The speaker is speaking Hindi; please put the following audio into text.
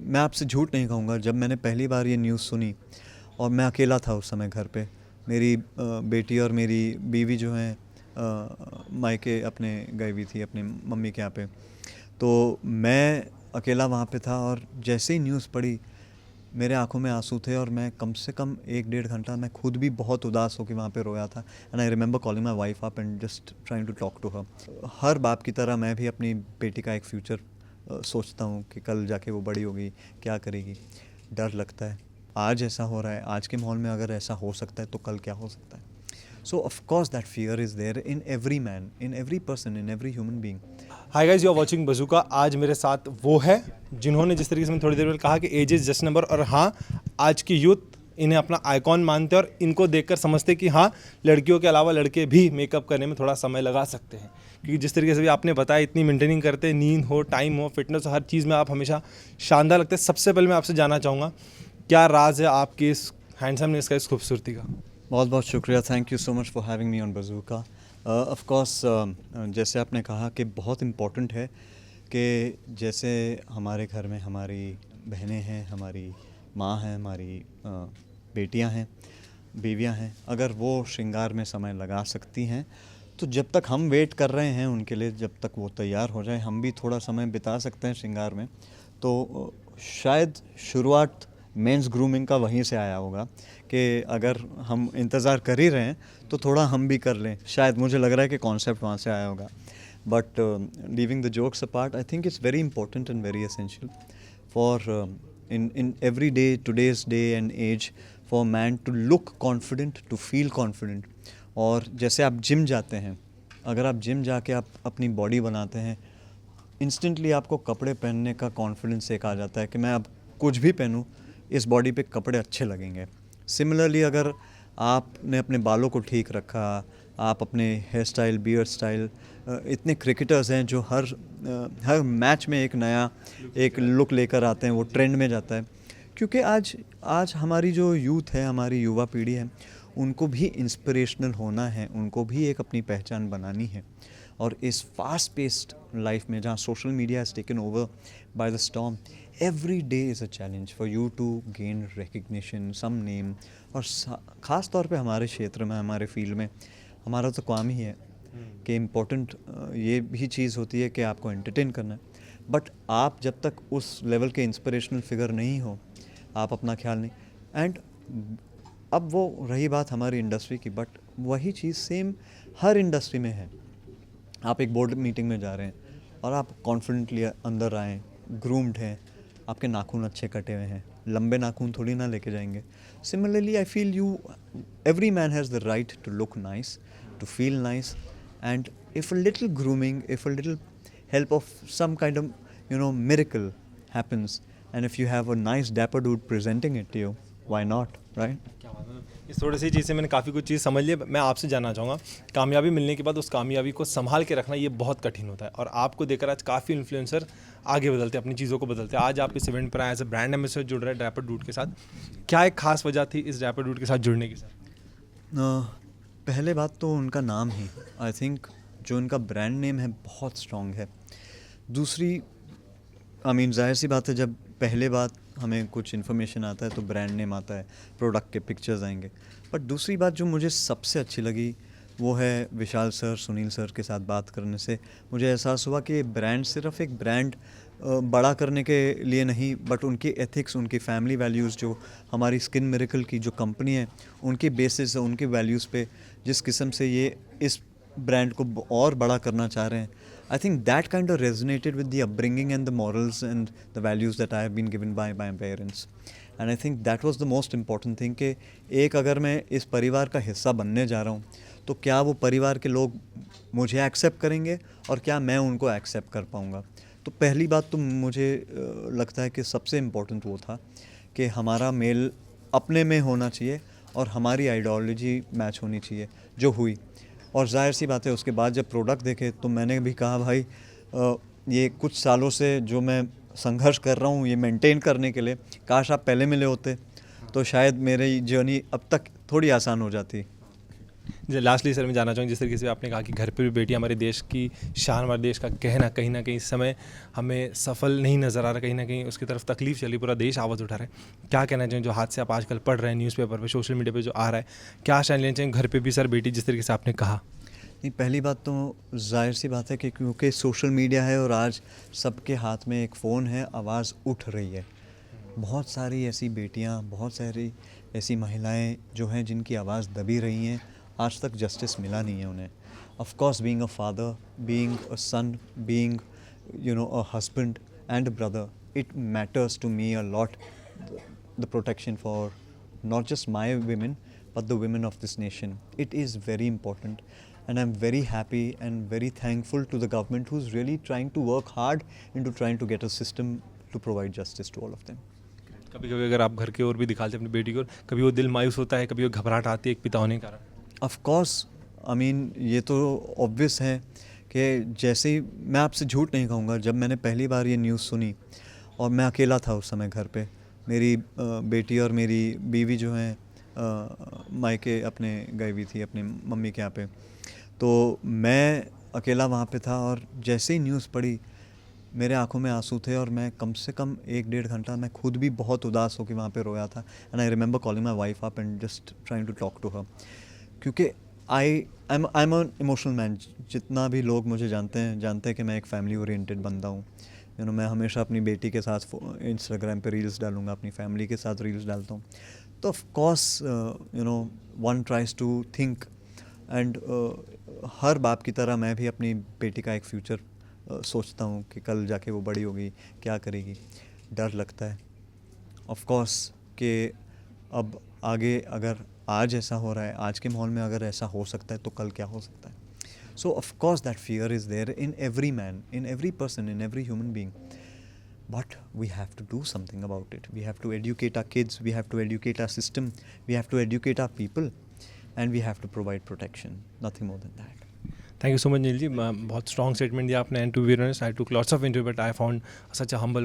मैं आपसे झूठ नहीं कहूँगा, जब मैंने पहली बार ये न्यूज़ सुनी और मैं अकेला था उस समय घर पे, मेरी बेटी और मेरी बीवी जो हैं मायके अपने गई हुई थी अपनी मम्मी के यहाँ पे, तो मैं अकेला वहाँ पे था और जैसे ही न्यूज़ पढ़ी मेरे आंखों में आंसू थे और मैं कम से कम 1-1.5 घंटा मैं खुद भी बहुत उदास होकर वहाँ पे रोया था। And I remember calling my wife up and just trying to talk to her. हर बाप की तरह मैं भी अपनी बेटी का एक फ्यूचर सोचता हूँ कि कल जाके वो बड़ी होगी, क्या करेगी, डर लगता है। आज ऐसा हो रहा है, आज के माहौल में अगर ऐसा हो सकता है तो कल क्या हो सकता है। So of course that fear is there in every man, in every person, in every human being. Hi guys, you are watching bazooka. आज मेरे साथ वो है जिन्होंने, जिस तरीके से मैं थोड़ी देर में कहा कि एज इज़ जस्ट नंबर, और हाँ, आज की यूथ इन्हें अपना आइकॉन मानते हैं और इनको देखकर समझते हैं कि हाँ, लड़कियों के अलावा लड़के भी मेकअप करने में थोड़ा समय लगा सकते हैं। क्योंकि जिस तरीके से भी आपने बताया, इतनी मेंटेनिंग करते हैं, नींद हो, टाइम हो, फिटनेस हो, हर चीज़ में आप हमेशा शानदार लगते हैं। सबसे पहले मैं आपसे जानना चाहूँगा, क्या राज है आपकी इस हैंडसमनेस का, इस खूबसूरती का? बहुत बहुत शुक्रिया, thank you so much for having me on bazooka. Of course जैसे आपने कहा कि बहुत इम्पोर्टेंट है कि जैसे हमारे घर में हमारी बहनें हैं, हमारी माँ हैं, हमारी बेटियां हैं, बीवियां हैं, अगर वो श्रृंगार में समय लगा सकती हैं तो जब तक हम वेट कर रहे हैं उनके लिए, जब तक वो तैयार हो जाए, हम भी थोड़ा समय बिता सकते हैं श्रृंगार में। तो शायद शुरुआत मेंस ग्रूमिंग का वहीं से आया होगा कि अगर हम इंतज़ार कर ही रहे हैं तो थोड़ा हम भी कर लें। शायद मुझे लग रहा है कि कॉन्सेप्ट वहाँ से आया होगा। But leaving the jokes apart, I think it's very important and very essential for in every day, today's day and age, for man to look confident, to feel confident. और जैसे आप जिम जाते हैं, अगर आप जिम जाके आप अपनी बॉडी बनाते हैं, इंस्टेंटली आपको कपड़े पहनने का कॉन्फिडेंस एक आ जाता है कि मैं अब कुछ भी पहनूं, इस बॉडी पे कपड़े अच्छे लगेंगे। सिमिलरली अगर आपने अपने बालों को ठीक रखा, आप अपने हेयर स्टाइल, बियर्ड स्टाइल, इतने क्रिकेटर्स हैं जो हर मैच में एक नया एक लुक लेकर आते हैं, वो ट्रेंड में जाता है। क्योंकि आज हमारी जो यूथ है, हमारी युवा पीढ़ी है, उनको भी इंस्पिरेशनल होना है, उनको भी एक अपनी पहचान बनानी है। और इस फास्ट पेस्ड लाइफ में जहाँ social media has taken over by the storm, every day is a challenge for you to gain recognition, some name. और ख़ास तौर पे हमारे क्षेत्र में, हमारे फील्ड में, हमारा तो काम ही है कि इम्पोर्टेंट ये भी चीज़ होती है कि आपको एंटरटेन करना है। बट आप जब तक उस लेवल के इंस्पिरेशनल फिगर नहीं हो, आप अपना ख्याल नहीं। एंड अब वो रही बात हमारी इंडस्ट्री की, बट वही चीज़ सेम हर इंडस्ट्री में है। आप एक बोर्ड मीटिंग में जा रहे हैं और आप कॉन्फिडेंटली अंदर आएँ, ग्रूम्ड हैं, आपके नाखून अच्छे कटे हुए हैं, लंबे नाखून थोड़ी ना लेके जाएंगे। Similarly I feel every man has the right to look nice, to feel nice, and if a little grooming, if a little help of some kind of miracle happens, and if you have a nice dapper dude presenting it to you, why not, right? क्या बात है। इस थोड़ी सी चीज़ से मैंने काफ़ी कुछ चीज़ समझ लिया। मैं आपसे जानना चाहूँगा, कामयाबी मिलने के बाद उस कामयाबी को संभाल के रखना ये बहुत कठिन होता है, और आपको देखकर आज काफ़ी इन्फ्लुएंसर आगे बदलते हैं, अपनी चीज़ों को बदलते हैं। आज आप इस इवेंट पर आए एज ए ब्रांड एम्बेसडर जुड़ रहे हैं डैपर डूड के साथ। क्या एक खास वजह थी इस डैपर डूड के साथ जुड़ने की सर? पहले बात तो उनका नाम ही, आई थिंक जो उनका ब्रांड नेम है बहुत स्ट्रॉन्ग है। दूसरी, आई मीन जाहिर सी बात है, जब पहले बात हमें कुछ इन्फॉर्मेशन आता है तो ब्रांड नेम आता है, प्रोडक्ट के पिक्चर्स आएंगे। बट दूसरी बात जो मुझे सबसे अच्छी लगी वो है विशाल सर, सुनील सर के साथ बात करने से मुझे एहसास हुआ कि ब्रांड सिर्फ एक ब्रांड बड़ा करने के लिए नहीं, बट उनकी एथिक्स, उनकी फैमिली वैल्यूज़, जो हमारी स्किन मिरेकल की जो कंपनी है, उनके बेसिस, उनके वैल्यूज़ पे जिस किस्म से ये इस ब्रांड को और बड़ा करना चाह रहे हैं, I think that kind of resonated with the upbringing and the morals and the values that I have been given by my parents. And I think that was the most important thing कि एक अगर मैं इस परिवार का हिस्सा बनने जा रहा हूँ तो क्या वो परिवार के लोग मुझे एक्सेप्ट करेंगे और क्या मैं उनको एक्सेप्ट कर पाऊँगा। तो पहली बात तो मुझे लगता है कि सबसे इम्पोर्टेंट वो था कि हमारा मेल अपने में होना चाहिए और हमारी आइडियोलॉजी मैच होनी चाहिए, जो हुई। और जाहिर सी बात है, उसके बाद जब प्रोडक्ट देखे तो मैंने भी कहा भाई ये कुछ सालों से जो मैं संघर्ष कर रहा हूँ ये मेंटेन करने के लिए, काश आप पहले मिले होते तो शायद मेरी जर्नी अब तक थोड़ी आसान हो जाती। लास्टली सर मैं जानना चाहूँगा, जिस तरीके से आपने कहा कि घर पे भी बेटी हमारे देश की शान, हमारे देश का कहना, कहीं ना कहीं इस समय हमें सफल नहीं नज़र आ रहा, कहीं ना कहीं उसकी तरफ तकलीफ चली, पूरा देश आवाज़ उठा रहा है। क्या कहना चाहिए जो हादसे आप आजकल पढ़ रहे हैं न्यूज़पेपर पे, सोशल मीडिया पे जो आ रहा है, क्या स्टैंड लेना चाहिए घर पे भी सर बेटी, जिस तरीके से आपने कहा? नहीं, पहली बात तो ज़ाहिर सी बात है कि क्योंकि सोशल मीडिया है और आज सबके हाथ में एक फ़ोन है, आवाज़ उठ रही है। बहुत सारी ऐसी बेटियां, बहुत सारी ऐसी महिलाएं जो हैं जिनकी आवाज़ दबी रही हैं, आज तक जस्टिस मिला नहीं है उन्हें। Of course being a father, being a son, being a husband and a brother, it matters to me a lot the protection for not just my women but the women of this nation. It is very important and I'm very happy and very thankful to the government who's really trying to work hard into trying to get a system to provide justice to all of them. कभी कभी अगर आप घर की ओर भी दिखाते हैं अपनी बेटी को, कभी वो दिल मायूस होता है, कभी वो घबराहट आती है एक पिता होने के कारण? Of course, I mean ये तो obvious है कि जैसे ही, मैं आपसे झूठ नहीं कहूँगा, जब मैंने पहली बार ये न्यूज़ सुनी और मैं अकेला था उस समय घर पे, मेरी बेटी और मेरी बीवी जो हैं मायके अपने गई हुई थी अपनी मम्मी के यहाँ पे, तो मैं अकेला वहाँ पे था और जैसे ही न्यूज़ पढ़ी मेरे आंखों में आंसू थे और मैं कम से कम 1-1.5 घंटा मैं खुद भी बहुत उदास होकर वहाँ पे रोया था। And I remember calling my wife up and just trying to talk to her, क्योंकि I am an emotional man. जितना भी लोग मुझे जानते हैं कि मैं एक फैमिली ओरिएंटेड बंदा हूँ। मैं हमेशा अपनी बेटी के साथ इंस्टाग्राम पे रील्स डालूँगा, अपनी फैमिली के साथ रील्स डालता हूँ। तो of course one tries to think and हर बाप की तरह मैं भी अपनी बेटी का एक फ्यूचर सोचता हूँ कि कल जाके वो बड़ी होगी, क्या करेगी। डर लगता है ऑफ कोर्स कि अब आगे अगर आज ऐसा हो रहा है, आज के माहौल में अगर ऐसा हो सकता है तो कल क्या हो सकता है। So of course that fear is there in every man, in every person, in every human being. But we have to do something about it. We have to educate our kids, we have to educate our system, we have to educate our people, and we have to provide protection. Nothing more than that. Thank you so much Neel ji, बहुत स्ट्रॉन्ग स्टेटमेंट दिया आपने। And to be honest, I took lots of interview but I found such a humble